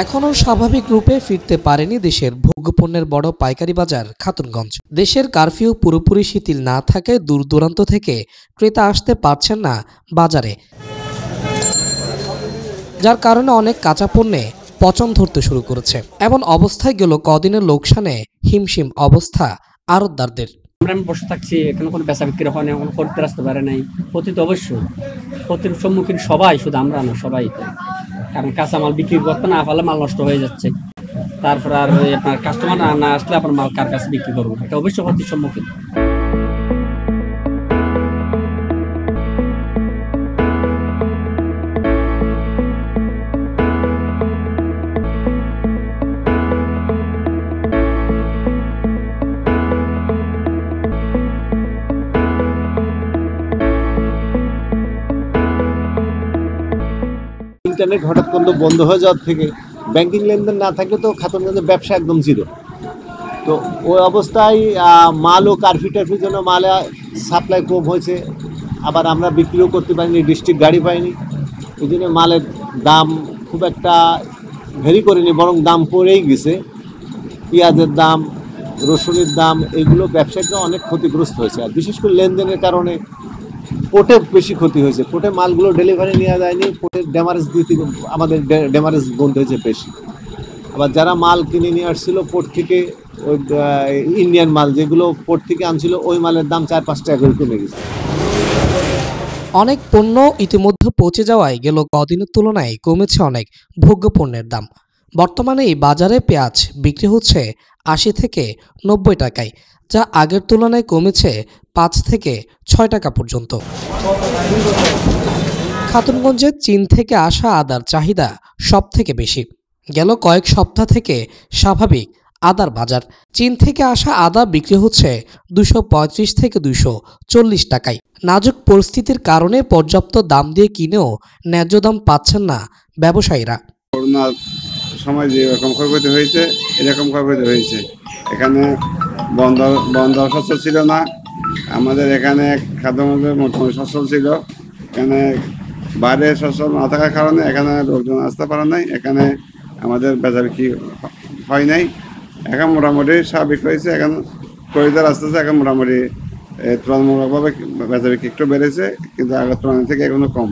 এখনও স্বাভাবিক রূপে ফিরতে পারেনি দেশের ভোগ্যপণ্যের বড় পাইকারি বাজার খাতুনগঞ্জ। দেশের কারফিউ পুরোপুরি শিথিল না থাকায় দূর দূরান্ত থেকে ক্রেতা আসতে পারছেন না বাজারে, যার কারণে অনেক কাঁচা পণ্যে পচন ধরতে শুরু করেছে। এমন অবস্থায় গেল কদিনের লোকসানে হিমশিম অবস্থা আড়তদারদের। আমি বসে থাকছি, এখানে কোনো বেচা বিক্রি হয় না, কোনো করতে আসতে পারে নাই। ক্ষতি তো অবশ্যই, ক্ষতির সম্মুখীন সবাই, শুধু আমরা না, সবাই। কারণ কাঁচা মাল বিক্রি করতে না পারলে মাল নষ্ট হয়ে যাচ্ছে। তারপর আর আপনার কাস্টমার না আসলে আপনার মাল কার কাছে বিক্রি করবো, এটা অবশ্যই ক্ষতির সম্মুখীন। ইন্টারনেট হঠাৎ করে বন্ধ হয়ে যাওয়ার থেকে ব্যাংকিং লেনদেন না থাকলে তো খাতুনগঞ্জের ব্যবসা একদম জিরো। তো ওই অবস্থায় মালও কারফিউ টারফির জন্য মালে সাপ্লাই কম হয়েছে, আবার আমরা বিক্রিও করতে পারিনি, ডিস্ট্রিক্ট গাড়ি পাইনি। এই জন্য মালের দাম খুব একটা ভেরি করেনি, বরং দাম পড়েই গেছে। পেঁয়াজের দাম, রসুনের দাম, এগুলো ব্যবসায়ীরা অনেক ক্ষতিগ্রস্ত হয়েছে। আর বিশেষ করে লেনদেনের কারণে পোর্টে বেশি ক্ষতি হয়েছে। পোর্টে মালগুলো ডেলিভারি নেওয়া যায়নি, পোর্টের ড্যামারেজ দিতে আমাদের ড্যামারেজ বন্ধ হয়েছে বেশি। আবার যারা মাল কিনে নিয়ে আসছিল পোর্ট থেকে, ওই ইন্ডিয়ান মাল যেগুলো পোর্ট থেকে আনছিল, ওই মালের দাম 4-5 টাকা করে কমে গেছে। অনেক পণ্য ইতিমধ্যে পচে যাওয়ায় গেল কদিনের তুলনায় কমেছে অনেক ভোগ্যপণ্যের দাম। বর্তমানে এই বাজারে পেঁয়াজ বিক্রি হচ্ছে 80 থেকে 90 টাকায়, যা আগের তুলনায় কমেছে 5 থেকে 6 টাকা পর্যন্ত। খাতুনগঞ্জে চীন থেকে আসা আদার চাহিদা সব থেকে বেশি। গেল কয়েক সপ্তাহ থেকে স্বাভাবিক আদার বাজার। চীন থেকে আসা আদা বিক্রি হচ্ছে 235 থেকে 240 টাকায়। নাজুক পরিস্থিতির কারণে পর্যাপ্ত দাম দিয়ে কিনেও ন্যায্য দাম পাচ্ছেন না ব্যবসায়ীরা। করোনার সময় যেরকম ক্ষয়ক্ষতি হয়েছে, এরকম ক্ষয়ক্ষতি হয়েছে। এখানে বন্ধ সচ্ছল ছিল না। আমাদের এখানে খাদ্যমন্ত্রী মোটামুটি সচ্ছল ছিল। এখানে বাইরে সচ্ছল না থাকার কারণে এখানে লোকজন আসতে পারে নাই, এখানে আমাদের বেচা বিক্রি হয় নাই। এখন মোটামুটি স্বাভাবিক হয়েছে, এখন খরিদ্দার আসতেছে। এখন মোটামুটি তুলনামূলকভাবে বেচা বিক্রি একটু বেড়েছে, কিন্তু আগের তুলনা থেকে এখনো কম।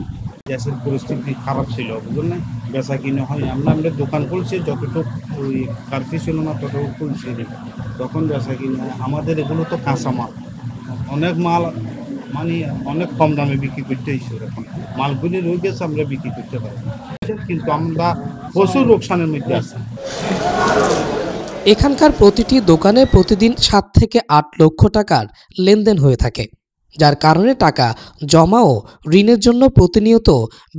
গ্যাসের পরিস্থিতি খারাপ ছিল, বুঝলেন না, বেচা কিনে হয়। আমরা দোকান খুলছি, যতটুকু ওই কার্ফিউ ছিল না ততটুকু খুলছি, তখন বেচা কিনে হয়। আমাদের এগুলো তো কাঁচা মাল, অনেক মাল মানে অনেক কম দামে বিক্রি করতে হয়েছে। এখন মালগুলি রয়ে গেছে, আমরা বিক্রি করতে পারি, কিন্তু আমরা প্রচুর লোকসানের মধ্যে আছি। এখানকার প্রতিটি দোকানে প্রতিদিন 7 থেকে 8 লক্ষ টাকার লেনদেন হয়ে থাকে, যার কারণে টাকা জমা ও ঋণের জন্য প্রতিনিয়ত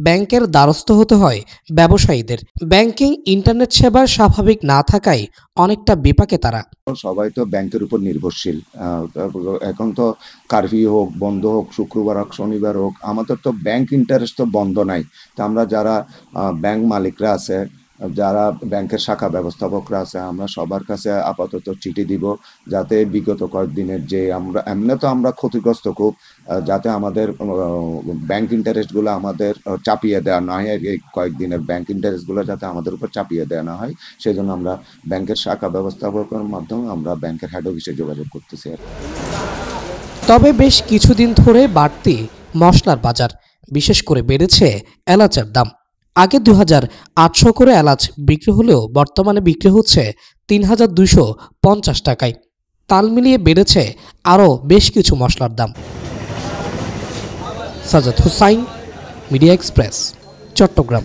ব্যাংকের দ্বারস্থ হতে হয় ব্যবসায়ীদের। ব্যাংকিং ইন্টারনেট সেবা স্বাভাবিক না থাকায় অনেকটা বিপাকে তারা। সবাই তো ব্যাংকের উপর নির্ভরশীল। এখন তো কারফিউ হোক, বন্ধ হোক, শুক্রবার হোক, শনিবার হোক, আমাদের তো ব্যাংক ইন্টারেস্ট তো বন্ধ নাই। তো আমরা যারা ব্যাংক মালিকরা আছে, যারা ব্যাংকের শাখা ব্যবস্থাপকরা আছে, আমরা সবার কাছে আপাতত চিঠি দিব, যাতে বিগত কয়েকদিনের যে আমরা ক্ষতিগ্রস্ত খুব, যাতে আমাদের ব্যাংক ইন্টারেস্টগুলো আমাদের চাপিয়ে দেওয়া না হয়। এই কয়েকদিনের ব্যাংক ইন্টারেস্টগুলো যাতে আমাদের উপর চাপিয়ে দেওয়া না হয়, সেই জন্য আমরা ব্যাংকের শাখা ব্যবস্থাপকের মাধ্যমে আমরা ব্যাংকের হেড অফিসে যোগাযোগ করতেছি। তবে বেশ কিছুদিন ধরে বাড়তি মশলার বাজার, বিশেষ করে বেড়েছে এলাচের দাম। আগে 2800 করে এলাচ বিক্রি হলেও বর্তমানে বিক্রি হচ্ছে 3250 টাকায়। তাল মিলিয়ে বেড়েছে আরও বেশ কিছু মশলার দাম। Sajjad Hussain, media express, Chittagong.